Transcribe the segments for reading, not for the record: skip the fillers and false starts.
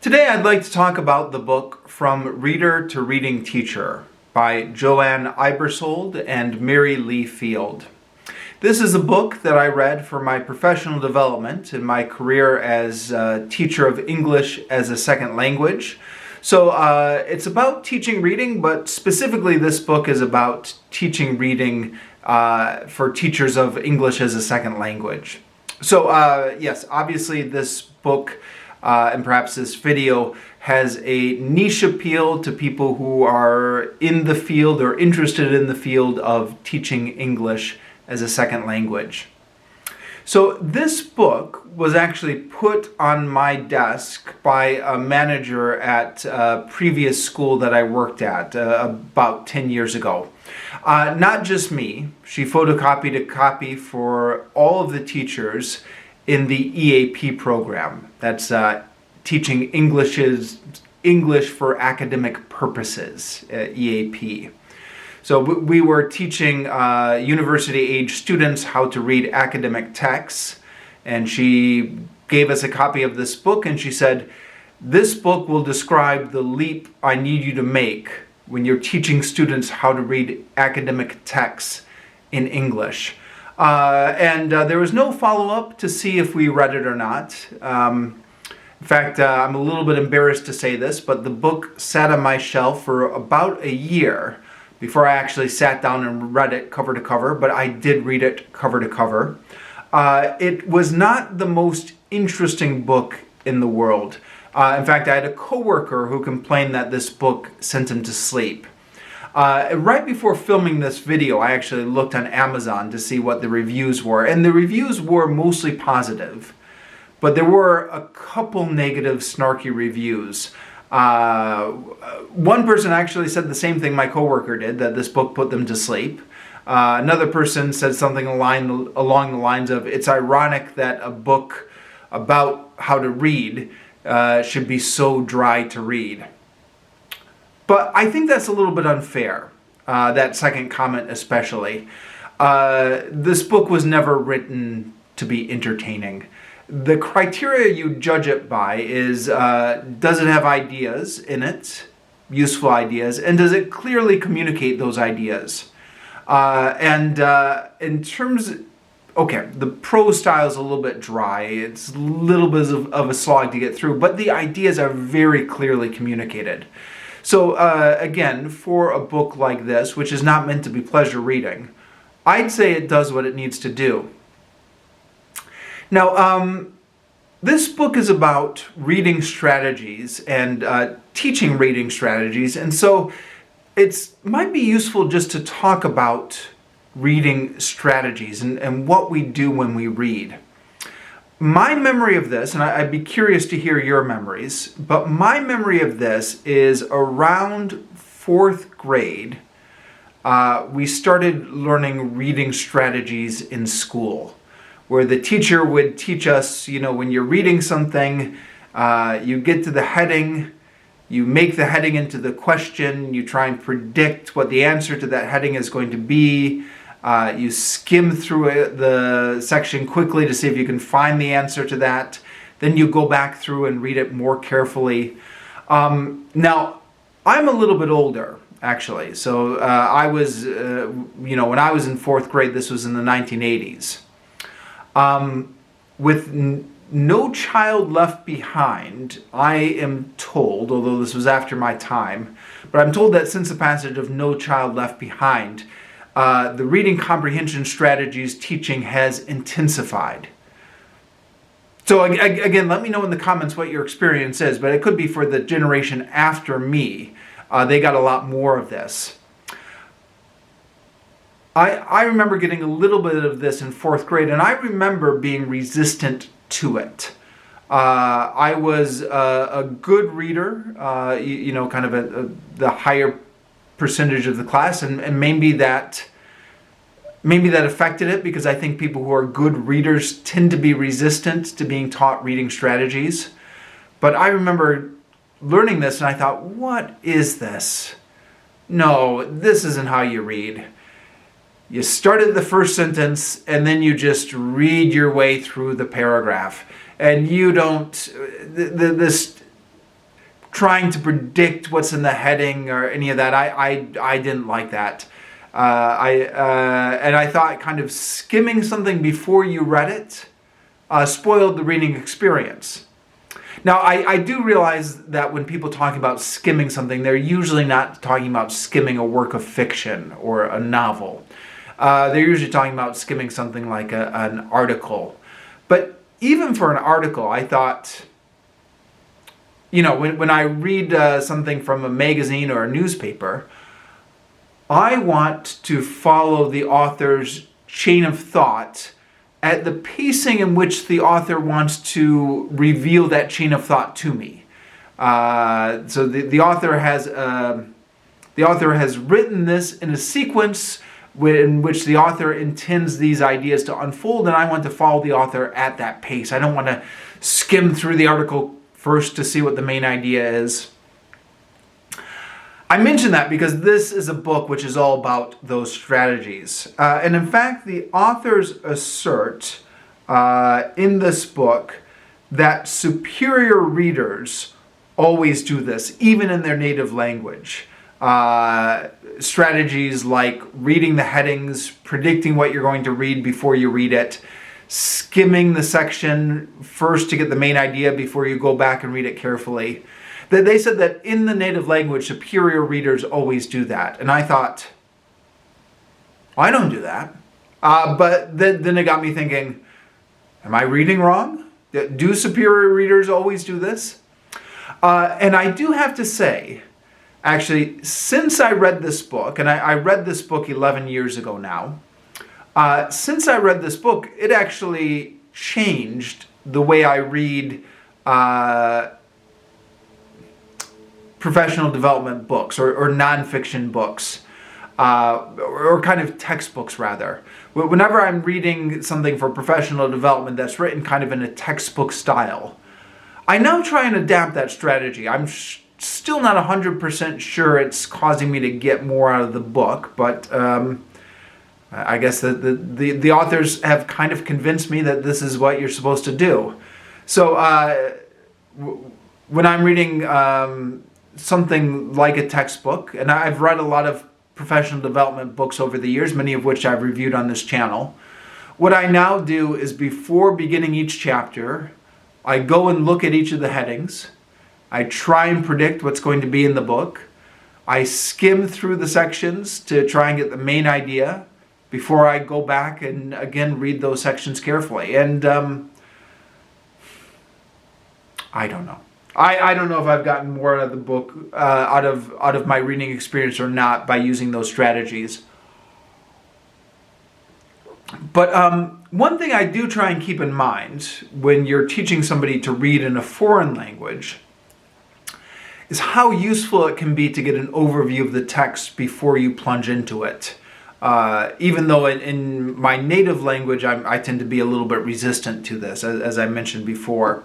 Today I'd like to talk about the book From Reader to Reading Teacher by Joanne Aebersold and Mary Lee Field. This is a book that I read for my professional development in my career as a teacher of English as a second language. So it's about teaching reading, but specifically this book is about teaching reading for teachers of English as a second language. So yes, obviously this book and perhaps this video has a niche appeal to people who are in the field or interested in the field of teaching English as a second language. So this book was actually put on my desk by a manager at a previous school that I worked at about 10 years ago. Not just me, she photocopied a copy for all of the teachers in the EAP program. That's teaching English for academic purposes, EAP. So we were teaching university-age students how to read academic texts, and she gave us a copy of this book, and she said, "This book will describe the leap I need you to make when you're teaching students how to read academic texts in English." And there was no follow-up to see if we read it or not. In fact, I'm a little bit embarrassed to say this, but the book sat on my shelf for about a year before I actually sat down and read it cover to cover, but I did read it cover to cover. It was not the most interesting book in the world. In fact, I had a coworker who complained that this book sent him to sleep. Right before filming this video, I actually looked on Amazon to see what the reviews were, and the reviews were mostly positive, but there were a couple negative, snarky reviews. One person actually said the same thing my coworker did, that this book put them to sleep. Another person said something along the lines of, "It's ironic that a book about how to read should be so dry to read." But I think that's a little bit unfair, that second comment especially. This book was never written to be entertaining. The criteria you judge it by is, does it have ideas in it, useful ideas, and does it clearly communicate those ideas? In terms, okay, the prose style is a little bit dry, it's a little bit of a slog to get through, but the ideas are very clearly communicated. So again, for a book like this, which is not meant to be pleasure reading, I'd say it does what it needs to do. Now, this book is about reading strategies and teaching reading strategies, and so it might be useful just to talk about reading strategies and what we do when we read. My memory of this, and I'd be curious to hear your memories, but my memory of this is around 4th grade, we started learning reading strategies in school, where the teacher would teach us, you know, when you're reading something, you get to the heading, you make the heading into the question, you try and predict what the answer to that heading is going to be. You skim through the section quickly to see if you can find the answer to that. Then you go back through and read it more carefully. Now, I'm a little bit older, actually. So I was, when I was in 4th grade, this was in the 1980s. With No Child Left Behind, I am told, although this was after my time, but I'm told that since the passage of No Child Left Behind, the reading comprehension strategies teaching has intensified. So again, let me know in the comments what your experience is, but it could be for the generation after me. They got a lot more of this. I remember getting a little bit of this in 4th grade, and I remember being resistant to it. I was a good reader, kind of the higher percentage of the class, and maybe that affected it, because I think people who are good readers tend to be resistant to being taught reading strategies. But I remember learning this and I thought, what is this? No, this isn't how you read. You start at the first sentence and then you just read your way through the paragraph. And you don't, trying to predict what's in the heading or any of that. I didn't like that. And I thought kind of skimming something before you read it spoiled the reading experience. Now, I do realize that when people talk about skimming something, they're usually not talking about skimming a work of fiction or a novel. They're usually talking about skimming something like an article. But even for an article, I thought, when I read something from a magazine or a newspaper, I want to follow the author's chain of thought at the pacing in which the author wants to reveal that chain of thought to me. So the author has written this in a sequence in which the author intends these ideas to unfold, and I want to follow the author at that pace. I don't want to skim through the article first to see what the main idea is. I mention that because this is a book which is all about those strategies. And in fact, the authors assert in this book that superior readers always do this, even in their native language. Strategies like reading the headings, predicting what you're going to read before you read it, skimming the section first to get the main idea before you go back and read it carefully. They said that in the native language, superior readers always do that. And I thought, I don't do that. But then it got me thinking, am I reading wrong? Do superior readers always do this? And I do have to say, actually, since I read this book, and I read this book 11 years ago now, since I read this book, it actually changed the way I read professional development books or nonfiction books, or kind of textbooks rather. Whenever I'm reading something for professional development that's written kind of in a textbook style, I now try and adapt that strategy. I'm still not 100% sure it's causing me to get more out of the book, but I guess the authors have kind of convinced me that this is what you're supposed to do. So when I'm reading something like a textbook, and I've read a lot of professional development books over the years, many of which I've reviewed on this channel, what I now do is before beginning each chapter, I go and look at each of the headings. I try and predict what's going to be in the book. I skim through the sections to try and get the main idea before I go back and again read those sections carefully. And I don't know. I don't know if I've gotten more out of the book, out of my reading experience or not by using those strategies. But one thing I do try and keep in mind when you're teaching somebody to read in a foreign language is how useful it can be to get an overview of the text before you plunge into it. Even though in my native language I tend to be a little bit resistant to this, as I mentioned before.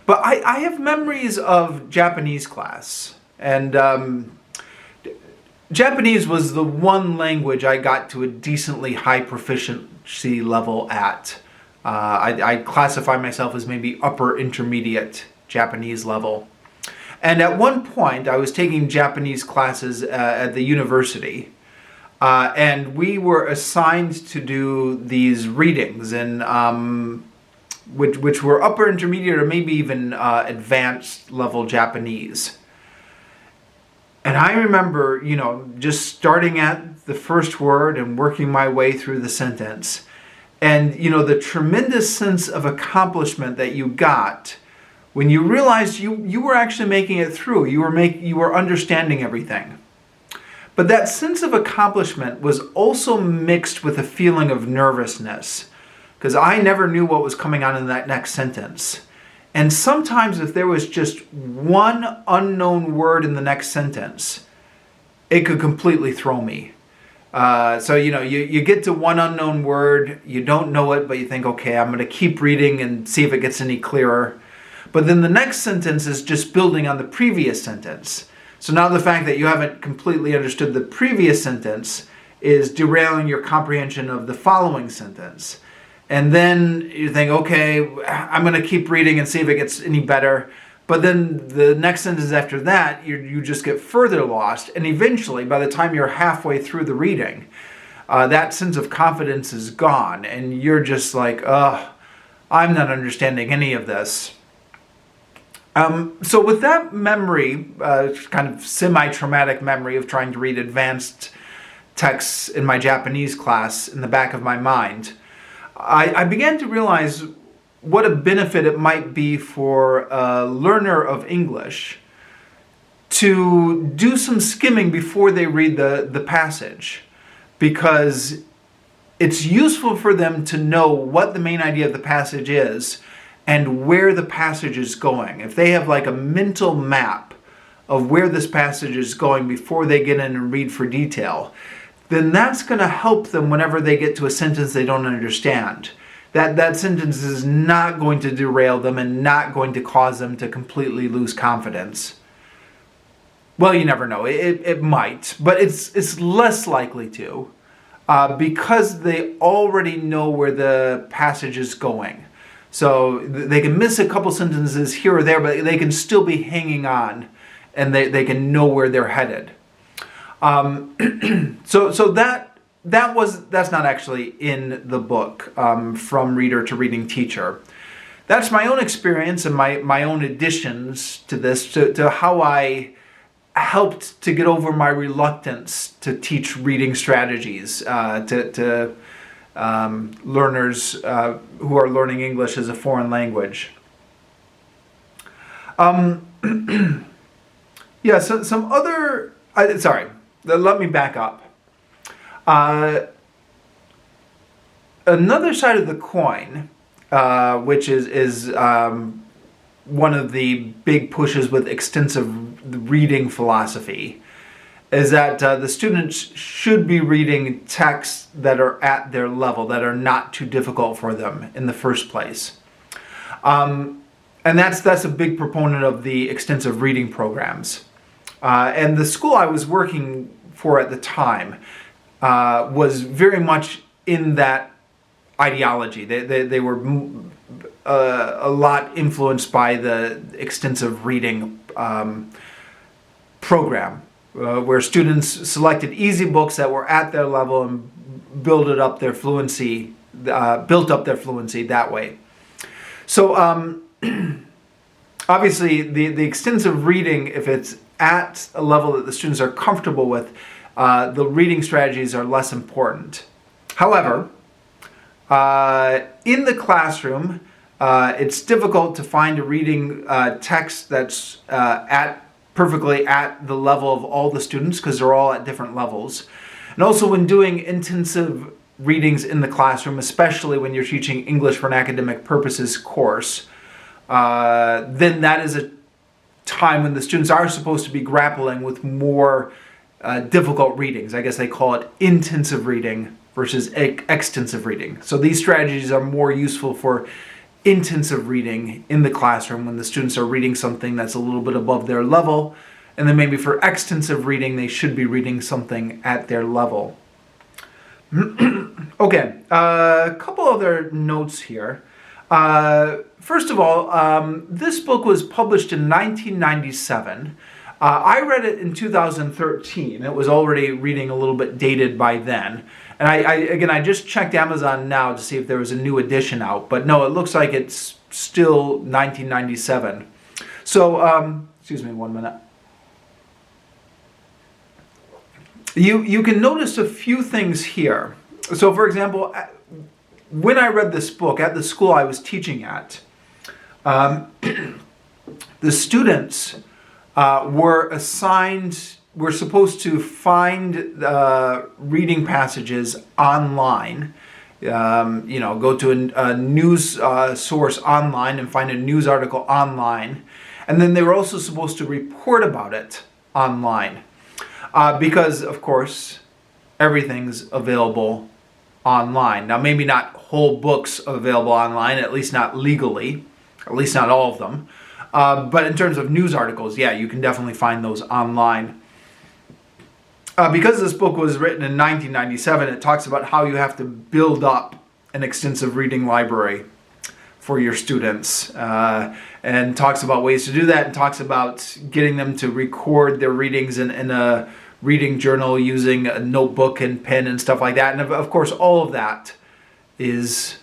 But I have memories of Japanese class, and Japanese was the one language I got to a decently high proficiency level at. I classify myself as maybe upper intermediate Japanese level. And at one point, I was taking Japanese classes at the university, and we were assigned to do these readings, and which were upper intermediate or maybe even advanced level Japanese. And I remember, just starting at the first word and working my way through the sentence. And, the tremendous sense of accomplishment that you got when you realized you were actually making it through. You were understanding everything. But that sense of accomplishment was also mixed with a feeling of nervousness, because I never knew what was coming on in that next sentence. And sometimes if there was just one unknown word in the next sentence, it could completely throw me. So you get to one unknown word, you don't know it, but you think, okay, I'm going to keep reading and see if it gets any clearer. But then the next sentence is just building on the previous sentence. So now the fact that you haven't completely understood the previous sentence is derailing your comprehension of the following sentence. And then you think, okay, I'm going to keep reading and see if it gets any better. But then the next sentence after that, you just get further lost. And eventually, by the time you're halfway through the reading, that sense of confidence is gone. And you're just like, ugh, I'm not understanding any of this. So with that memory, kind of semi-traumatic memory of trying to read advanced texts in my Japanese class in the back of my mind, I began to realize what a benefit it might be for a learner of English to do some skimming before they read the passage, because it's useful for them to know what the main idea of the passage is and where the passage is going. If they have like a mental map of where this passage is going before they get in and read for detail, then that's going to help them whenever they get to a sentence they don't understand. That sentence is not going to derail them and not going to cause them to completely lose confidence. Well, you never know. It might, but it's less likely to, because they already know where the passage is going. So they can miss a couple sentences here or there, but they can still be hanging on, and they can know where they're headed. So that's not actually in the book, From Reader to Reading Teacher. That's my own experience and my own additions to this, to how I helped to get over my reluctance to teach reading strategies to learners who are learning English as a foreign language. Yeah, so some other... let me back up. Another side of the coin, which is one of the big pushes with extensive reading philosophy, is that the students should be reading texts that are at their level, that are not too difficult for them in the first place. And that's a big proponent of the extensive reading programs. And the school I was working for at the time was very much in that ideology. They were a lot influenced by the extensive reading program, where students selected easy books that were at their level and built up their fluency that way. So obviously the extensive reading, if it's at a level that the students are comfortable with, the reading strategies are less important. However, in the classroom, it's difficult to find a reading text that's perfectly at the level of all the students, because they're all at different levels. And also when doing intensive readings in the classroom, especially when you're teaching English for an academic purposes course, then that is a time when the students are supposed to be grappling with more difficult readings. I guess they call it intensive reading versus extensive reading. So these strategies are more useful for intensive reading in the classroom when the students are reading something that's a little bit above their level, and then maybe for extensive reading they should be reading something at their level. Okay, a couple other notes here. First of all, this book was published in 1997. I read it in 2013. It was already reading a little bit dated by then. And I just checked Amazon now to see if there was a new edition out. But no, it looks like it's still 1997. So, excuse me 1 minute. You can notice a few things here. So, for example, when I read this book at the school I was teaching at, the students were supposed to find reading passages online. Go to a news source online and find a news article online. And then they were also supposed to report about it online. Because, of course, everything's available online. Now, maybe not whole books available online, at least not legally, at least not all of them. But in terms of news articles, yeah, you can definitely find those online. Because this book was written in 1997, it talks about how you have to build up an extensive reading library for your students, and talks about ways to do that, and talks about getting them to record their readings in a reading journal using a notebook and pen and stuff like that. And of course, all of that is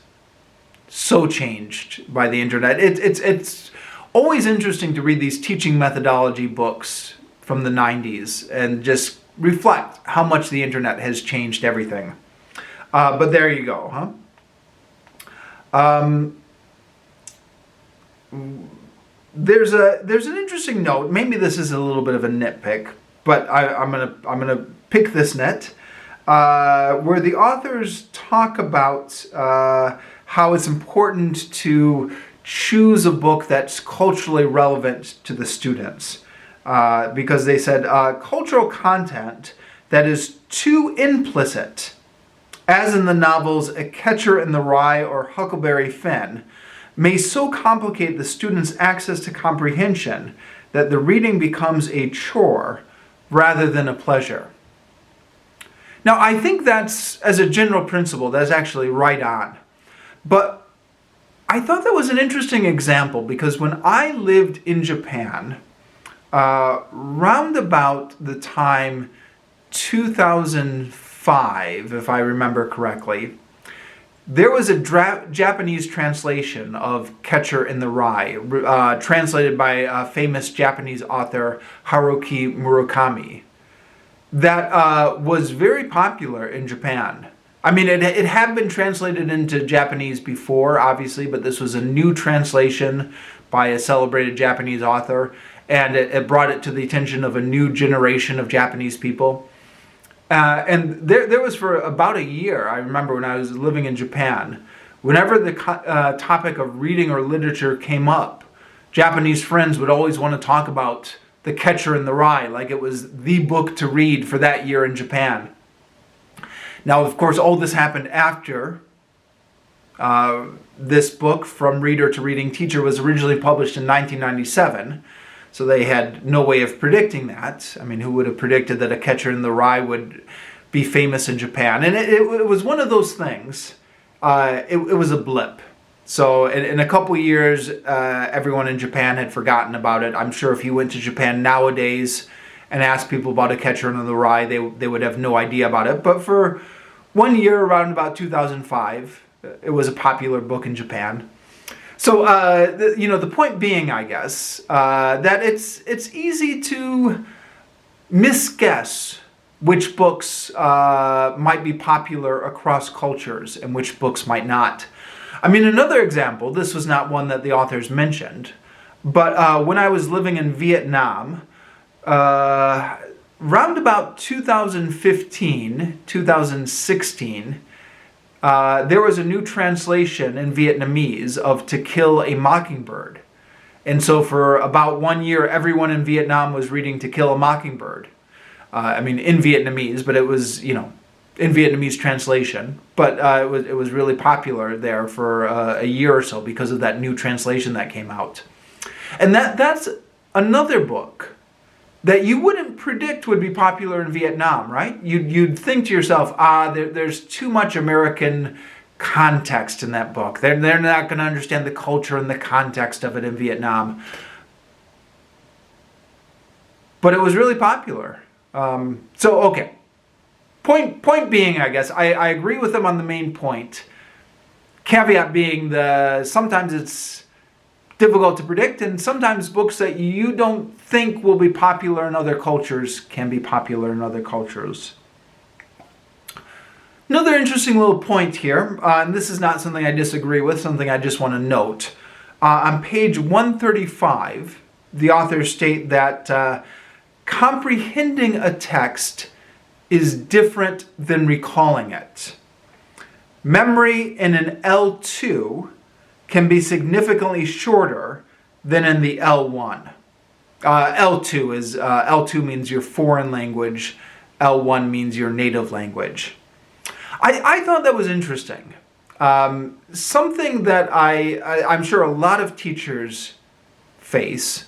so changed by the internet. It's always interesting to read these teaching methodology books from the 90s and just reflect how much the internet has changed everything. But there you go, huh? There's an interesting note. Maybe this is a little bit of a nitpick, but I'm gonna pick this nit, where the authors talk about how it's important to choose a book that's culturally relevant to the students, because they said cultural content that is too implicit, as in the novels A Catcher in the Rye or Huckleberry Finn, may so complicate the student's access to comprehension that the reading becomes a chore rather than a pleasure. Now, I think that's, as a general principle, that's actually right on. But I thought that was an interesting example because when I lived in Japan, round about the time 2005, if I remember correctly, there was a Japanese translation of Catcher in the Rye, translated by a famous Japanese author, Haruki Murakami, that was very popular in Japan. I mean, it had been translated into Japanese before, obviously, but this was a new translation by a celebrated Japanese author, and it brought it to the attention of a new generation of Japanese people. And there was for about a year, I remember when I was living in Japan, whenever the topic of reading or literature came up, Japanese friends would always want to talk about The Catcher in the Rye, like it was the book to read for that year in Japan. Now, of course, all this happened after this book, From Reader to Reading Teacher, was originally published in 1997. So they had no way of predicting that. I mean, who would have predicted that A Catcher in the Rye would be famous in Japan? And it was one of those things. It was a blip. So in a couple years, everyone in Japan had forgotten about it. I'm sure if you went to Japan nowadays and asked people about A Catcher in the Rye, they would have no idea about it. But for 1 year, around about 2005, it was a popular book in Japan. So, the point being, I guess, that it's easy to misguess which books might be popular across cultures and which books might not. I mean, another example, this was not one that the authors mentioned, but when I was living in Vietnam, round about 2015, 2016, there was a new translation in Vietnamese of To Kill a Mockingbird. And so for about 1 year, everyone in Vietnam was reading To Kill a Mockingbird. In Vietnamese, but it was, in Vietnamese translation. But it was really popular there for a year or so because of that new translation that came out. And that's another book that you wouldn't predict would be popular in Vietnam, right? You'd think to yourself, there's too much American context in that book. They're not going to understand the culture and the context of it in Vietnam. But it was really popular. Okay. Point being, I guess, I agree with them on the main point. Caveat being sometimes it's difficult to predict, and sometimes books that you don't think will be popular in other cultures can be popular in other cultures. Another interesting little point here, and this is not something I disagree with, something I just want to note. On page 135, the authors state that comprehending a text is different than recalling it. Memory in an L2 can be significantly shorter than in the L1. L2 means your foreign language. L1 means your native language. I thought that was interesting. Something that I'm sure a lot of teachers face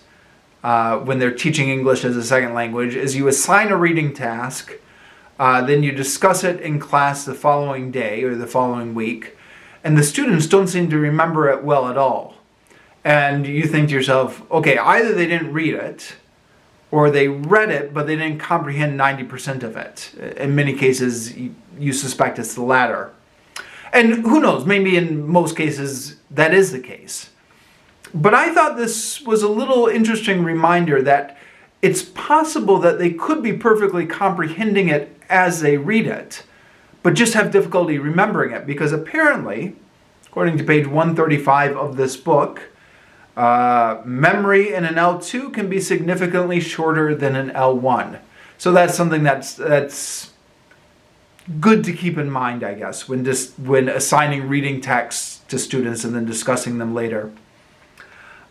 when they're teaching English as a second language is you assign a reading task, then you discuss it in class the following day or the following week, and the students don't seem to remember it well at all. And you think to yourself, okay, either they didn't read it, or they read it, but they didn't comprehend 90% of it. In many cases, you suspect it's the latter. And who knows, maybe in most cases that is the case. But I thought this was a little interesting reminder that it's possible that they could be perfectly comprehending it as they read it, but just have difficulty remembering it, because apparently, according to page 135 of this book, memory in an L2 can be significantly shorter than an L1. So that's something that's good to keep in mind, I guess, when assigning reading texts to students and then discussing them later.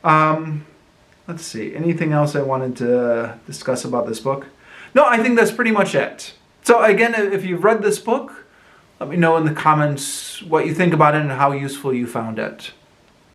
Let's see, anything else I wanted to discuss about this book? No, I think that's pretty much it. So again, if you've read this book, let me know in the comments what you think about it and how useful you found it.